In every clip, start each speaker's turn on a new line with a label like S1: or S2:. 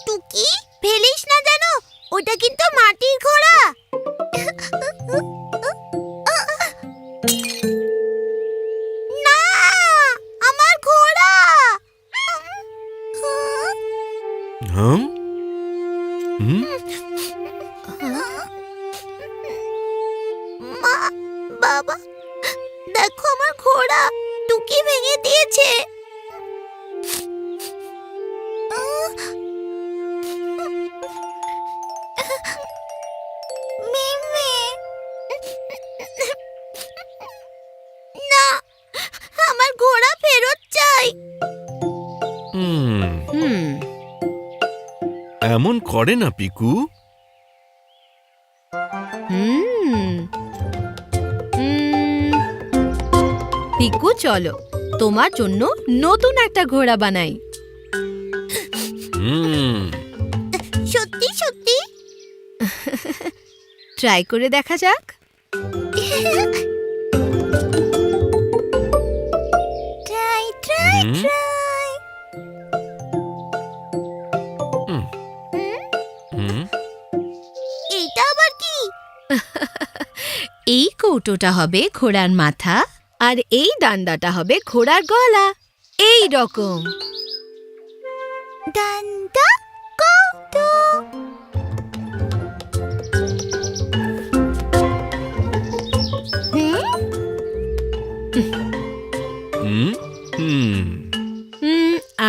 S1: টুকি, ফেলিস না যেন, ওটা কিন্তু মাটির ঘোড়া। না, আমার ঘোড়া। মা, বাবা, দেখো আমার ঘোড়া টুকি ভেঙে দিয়েছে। মিমি, না, আমার ঘোড়া ফেরত চাই।
S2: এমন করে না পিকু।
S3: পিকু, চলো তোমার জন্য নতুন একটা ঘোড়া বানাই।
S1: সত্যি সত্যি?
S3: ট্রাই করে দেখা যাক।
S1: Try try try. এইটা আবার কি?
S3: এই কৌটোটা হবে ঘোড়ার মাথা, আর এই ডান্ডাটা হবে ঘোড়ার গলা। এই রকম।
S1: ডান্ডা, কৌটো।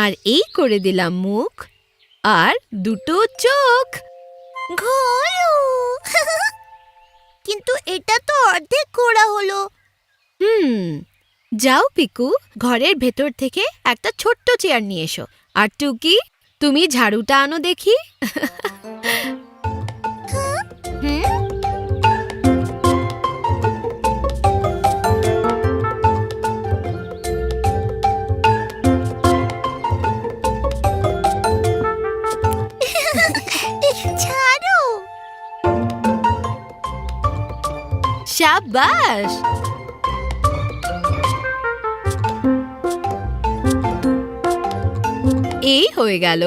S3: আর এই করে দিলাম মুখ আর দুটো চোখ।
S1: ঘোড়া। কিন্তু এটা তো অর্ধেক ঘোড়া হলো।
S3: যাও পিকু, ঘরের ভেতর থেকে একটা ছোট্ট চেয়ার নিয়ে এসো। আর টুকি, তুমি ঝাড়ুটা আনো দেখি।
S1: ছাড়ো।
S3: শাবাশ। এই হয়ে গেল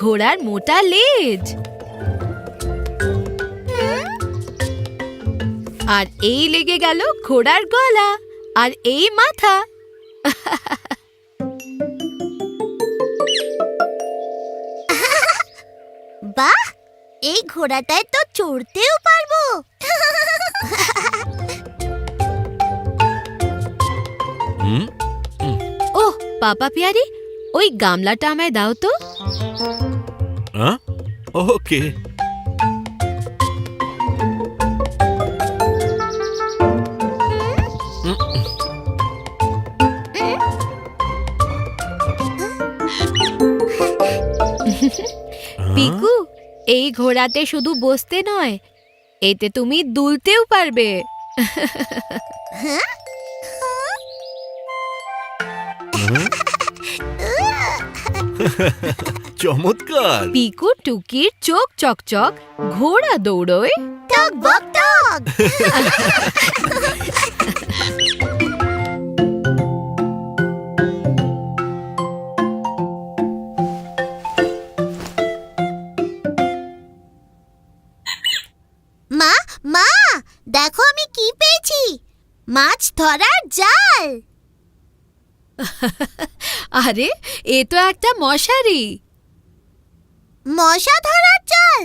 S3: ঘোড়ার মোটা লেজ। আর এই লেগে গেল ঘোড়ার গলা, আর এই মাথা।
S1: বাহ, এই ঘোড়াটায় তো চড়তেও পারবো।
S3: ওহ পাপা পিয়ারি, ওই গামলাটা আমায় দাও তো।
S2: ওকে।
S3: পিকু, এই ঘোড়াতে শুধু বসতে নয়, এতে তুমি দুলতেও পারবে।
S2: চমৎকার।
S3: পিকু টুকির চোখ চকচক, ঘোড়া দৌড়োয়
S1: টক বক টক। মা, মা, দেখো আমি কি পেয়েছি। মাছ ধরার জাল।
S3: আরে, এ তো একটা মশারি।
S1: মশা ধরার জাল?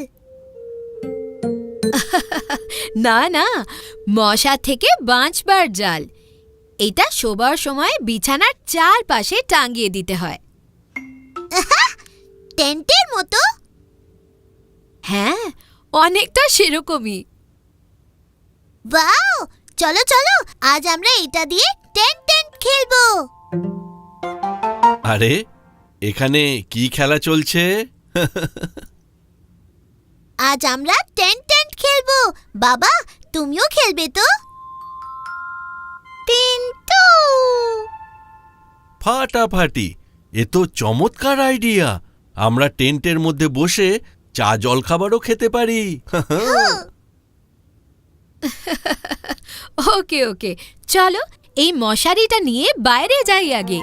S3: না না, মশা থেকে বাঁচবার জাল। এটা শোবার সময় বিছানার চারপাশে টাঙিয়ে দিতে হয়।
S1: টেন্টের মতো?
S3: হ্যাঁ, অনেকটা সেরকমই।
S1: বাও, চলো চলো, আজ আমরা এটা দিয়ে টেন্ট খেলবো।
S2: আরে, এখানে কি খেলা চলছে?
S1: আজ আমরা টেন্ট খেলবো। বাবা, তুমিও খেলবে তো? টিন্টু।
S2: ফাটাফাটি, এ তো চমৎকার আইডিয়া। আমরা টেন্টের মধ্যে বসে চা জলখাবারও খেতে পারি।
S3: ওকে ওকে, চলো এই মশারিটা নিয়ে বাইরে যাই আগে।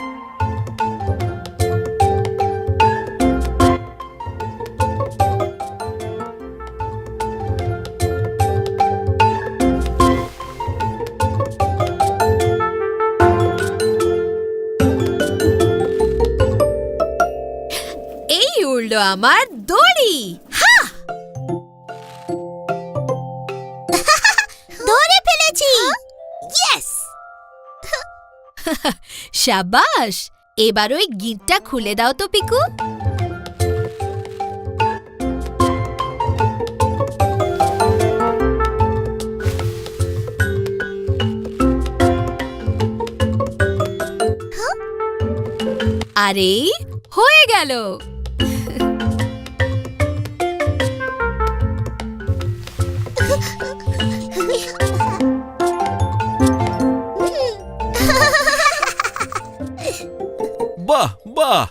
S3: উড়লো আমার দড়ি।
S1: ধরে ফেলেছি। ইয়েস!
S3: সাবাস, এবার ওই গিঁটটা খুলে দাও তো পিকু। আরে হয়ে গেল।
S2: বাহ বাহ,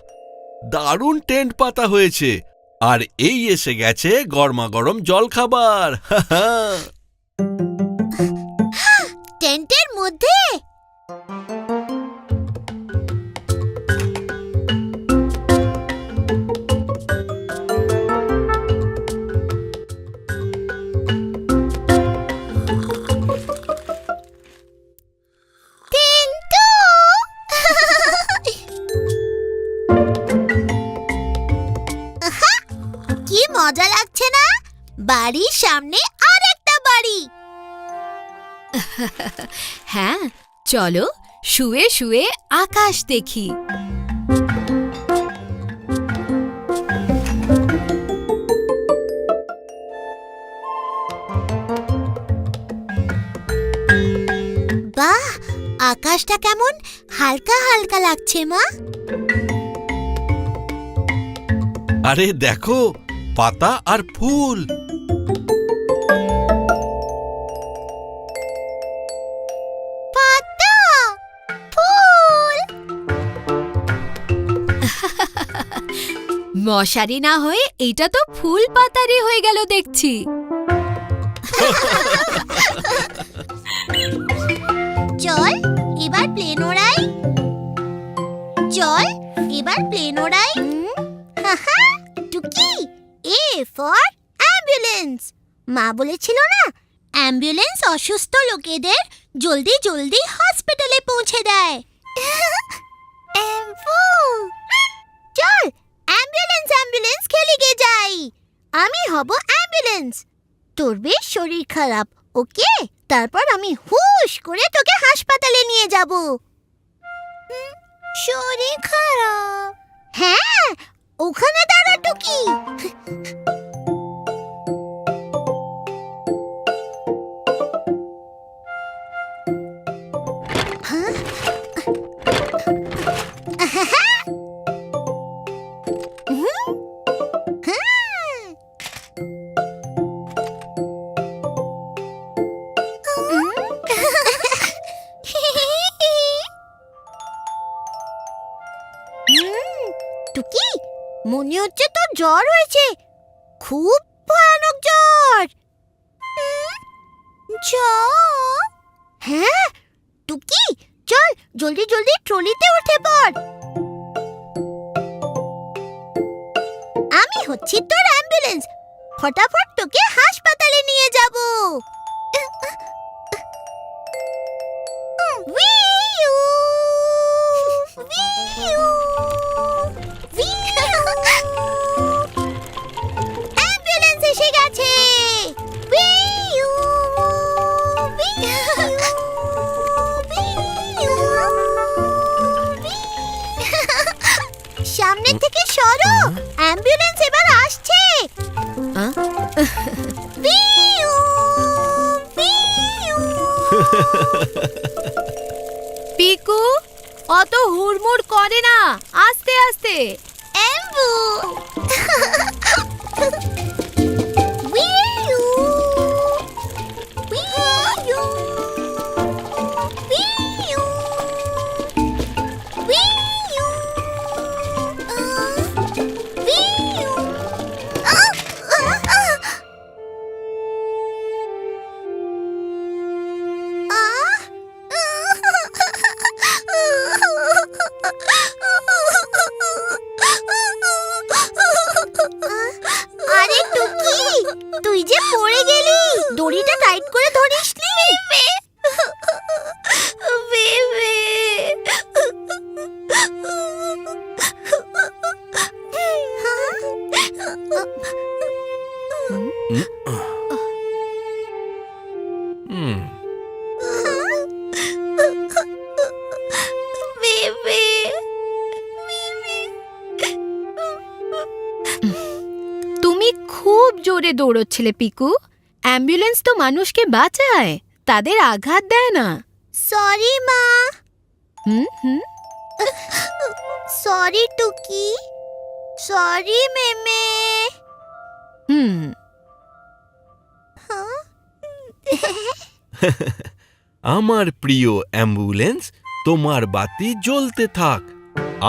S2: দারুণ টেন্ট পাতা হয়েছে। আর এই এসে গেছে গরমাগরম জলখাবার।
S1: টেন্টের মধ্যে টিন্টু! আহা! কি মজা লাগছে না? বাড়ির সামনে আর একটা বাড়ি।
S3: হ্যাঁ, চলো শুয়ে শুয়ে আকাশ দেখি।
S1: বাহ, আকাশটা কেমন হালকা হালকা লাগছে মা।
S2: আরে দেখো, পাতা আর ফুল।
S1: পাতা, ফুল।
S3: মশারি না হয়ে এটা তো ফুল পাতারই হয়ে গেল দেখছি।
S1: চল এবার প্লেন ওড়াই। চল এবার প্লেন ওড়াই। হাহা, টুকি, এ ফর অ্যাম্বুলেন্স। মা বলেছিল না, অ্যাম্বুলেন্স অসুস্থ লোকেদের জলদি জলদি হসপিটালে পৌঁছে দেয়। চল অ্যাম্বুলেন্স অ্যাম্বুলেন্স খেলে গে যাই। আমি হব অ্যাম্বুলেন্স। তোর বেশ শরীর খারাপ, ওকে? তারপর আমি হুশ করে তোকে হাসপাতালে নিয়ে যাব। শরীর খারাপ? হ্যাঁ, ওখানে দাঁড়া টুকি। টুকি, মনে হচ্ছে তোর জ্বর হয়েছে। খুব ভয়ানক জ্বর। জ্বর? হ্যাঁ টুকি, চল জলদি জলদি ট্রলিতে উঠে পড়। আমি হচ্ছি তোর অ্যাম্বুলেন্স। ফটাফট তোকে হাসপাতালে নিয়ে যাব। উইউ, উইউ, উইউ। অ্যাম্বুলেন্স এসে গেছে। উইউ, উইউ, উইউ, উইউ। সামনে থেকে সরো, অ্যাম্বুলেন্স এবার আসছে। উইউ, উইউ।
S3: পিকু, অত হুড়মুড় করে না, আস্তে আস্তে।
S1: অ্যাম্বু। উইউ, উইউ, উইউ, উইউ, উইউ। বেবে
S3: তুমি খুব জোরে দৌড়চ্ছিলে পিকু। অ্যাম্বুলেন্স তো মানুষকে বাঁচায়, তাদের আঘাত দেয় না।
S1: সরি মা,
S3: হুম হুম।
S1: সরি টুকি, সরি মেমে।
S3: হুম।
S2: আমার প্রিয় অ্যাম্বুলেন্স, তোমার বাতি জ্বলতে থাক।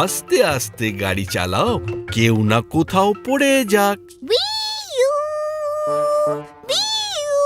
S2: আস্তে আস্তে গাড়ি চালাও, কেউ না কোথাও পড়ে যাক।
S1: বিউ বিউ